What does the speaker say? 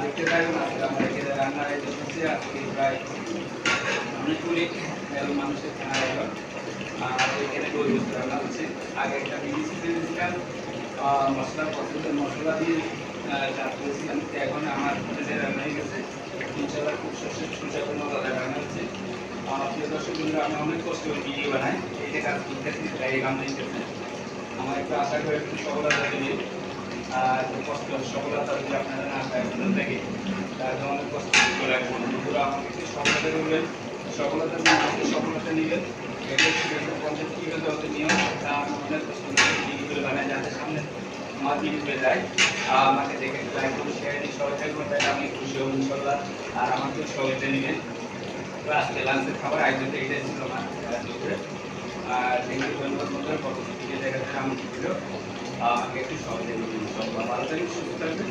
দেখতে পাবেন আজকে আমরা এখানে রান্নার আয়োজন হচ্ছে। আজকে প্রায় অনেকগুলি মানুষের খানা আয়োজন। এখানে গরু গোশত রান্না হচ্ছে। আগে একটা বিদেশি দিয়েছিলাম মশলা, পছন্দের মশলা দিয়ে চাপ করেছিলাম। এখন আমার হোটেলে রান্না হয়ে গেছে। ইনশাআল্লাহ খুব সুস্বাদু মজাদার রান্না হচ্ছে। প্রিয় দর্শক বন্ধুরা, আমি অনেক কষ্ট করে ভিডিও বানাই, এই যে কাজ করতেছি, তাই এই কাম নিতেছে। আমার একটু আশা করে একটু সফলতা দেবে। আর কষ্ট সফলতা যদি আপনারা না পায় ভালো থাকে, তাহলে অনেক কষ্ট করে রাখবেন। বন্ধুরা আমাকে একটু সফলতা করবেন, সফলতা নিয়ে আমাকে সফলতা নেবেন। এটা পঞ্চায়েত কীভাবে হতে নিয়ম, তা আমি অনেক কষ্ট করে ভিডিওগুলো বানাই, যাতে সামনে আমার ভিডিও যায়। আমাকে দেখে লাইক করুন, শেয়ার দিন, সবাই থাকবেন, তাহলে আমি খুশি হব ইনশাল্লাহ। আর আমাকেও সহযোগিতা নেবেন। আজকে লাঞ্চের খাবার আয়োজন এটাই ছিল আমার দুপুরে। আর থ্যাংক ইউ ধন্যবাদ বন্ধুরা, পরবর্তী ভিডিও দেখার জন্য আমার ভিডিও আমাকে একটু সহযোগিতা করবেন। ভালো থাকবেন, সুস্থ থাকবেন।